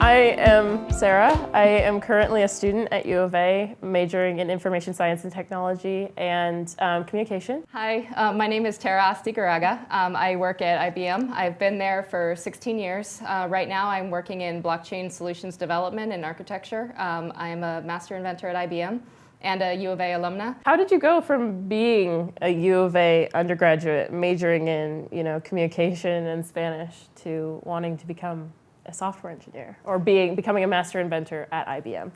I am Sarah. I am currently a student at U of A, majoring in information science and technology and communication. Hi, my name is Astigarraga. I work at IBM. I've been there for 16 years. Right now I'm working in blockchain solutions development and architecture. I'm a master inventor at IBM and a U of A alumna. How did you go from being a U of A undergraduate, majoring in communication and Spanish, to wanting to become a software engineer or becoming a master inventor at IBM?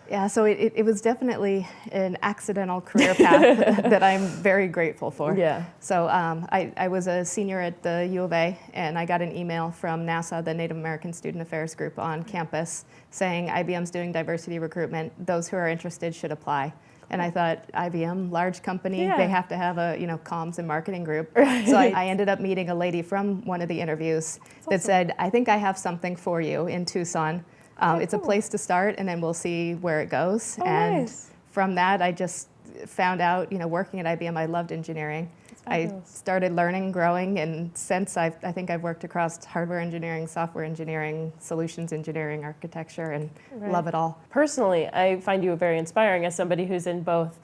Yeah, so it was definitely an accidental career path that I'm very grateful for. Yeah. So I was a senior at the U of A, and I got an email from NASA, the Native American Student Affairs Group on campus, saying IBM's doing diversity recruitment. Those who are interested should apply. And I thought, IBM, large company, Yeah. They have to have a comms and marketing group. Right. So I ended up meeting a lady from one of the interviews that said, I think I have something for you in Tucson. It's a place to start, and then we'll see where it goes. And nice. From that, I just found out, working at IBM, I loved engineering. I started learning, growing, and since I think I've worked across hardware engineering, software engineering, solutions engineering, architecture, and love it all. Personally, I find you very inspiring as somebody who's in both,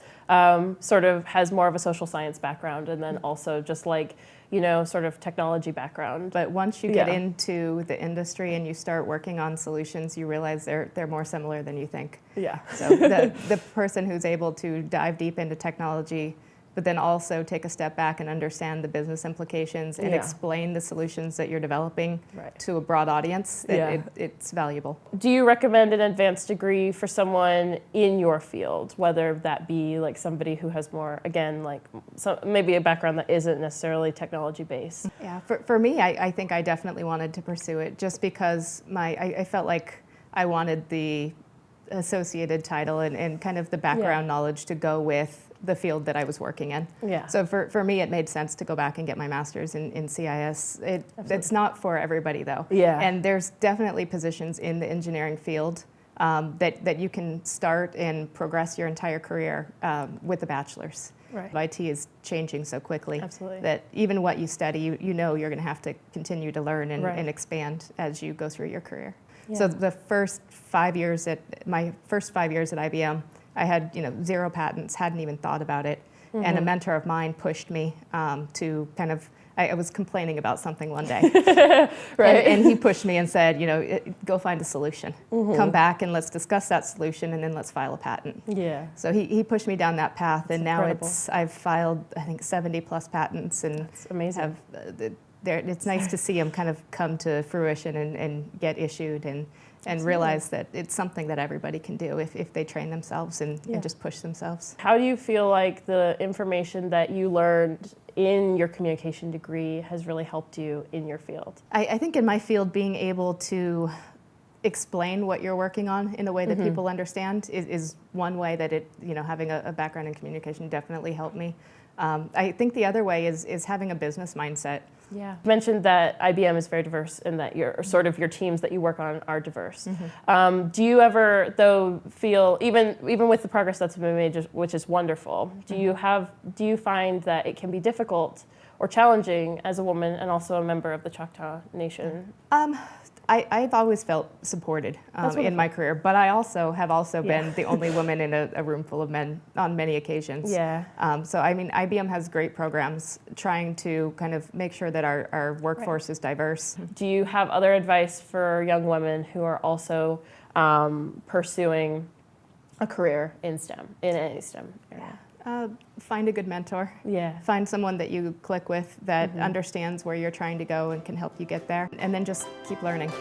sort of has more of a social science background and then also just sort of technology background. But once you get into the industry and you start working on solutions, you realize they're more similar than you think. Yeah. So the person who's able to dive deep into technology, but then also take a step back and understand the business implications and explain the solutions that you're developing to a broad audience, it's valuable. Do you recommend an advanced degree for someone in your field, whether that be like somebody who has more, again, maybe a background that isn't necessarily technology based? Yeah, for me, I think I definitely wanted to pursue it just because I felt like I wanted the associated title and kind of the background knowledge to go with the field that I was working in. Yeah. So for me, it made sense to go back and get my master's in CIS. It's not for everybody, though. Yeah. And there's definitely positions in the engineering field that you can start and progress your entire career with a bachelor's. Right. IT is changing so quickly Absolutely. that even what you study, you're going to have to continue to learn and expand as you go through your career. Yeah. So the first 5 years at IBM, I had 0 patents, hadn't even thought about it. Mm-hmm. And a mentor of mine pushed me to kind of, I was complaining about something one day. and he pushed me and said, go find a solution. Mm-hmm. Come back and let's discuss that solution and then let's file a patent. Yeah. So he pushed me down that path. That's and now incredible. I've filed, I think, 70 plus patents. And that's amazing. It's nice to see them kind of come to fruition and get issued and realize that it's something that everybody can do if they train themselves and just push themselves. How do you feel like the information that you learned in your communication degree has really helped you in your field? I think in my field, being able to explain what you're working on in a way that people understand is one way that having a background in communication definitely helped me. I think the other way is having a business mindset. Yeah. You mentioned that IBM is very diverse and that your teams that you work on are diverse. Mm-hmm. Do you ever, though, feel, even with the progress that's been made, which is wonderful, do you find that it can be difficult or challenging as a woman and also a member of the Choctaw Nation? I've always felt supported in my career, but I have been the only woman in a room full of men on many occasions. Yeah. So I mean, IBM has great programs trying to kind of make sure that our workforce is diverse. Do you have other advice for young women who are also pursuing a career in STEM, in any STEM area? Find a good mentor. Yeah. Find someone that you click with that understands where you're trying to go and can help you get there. And then just keep learning.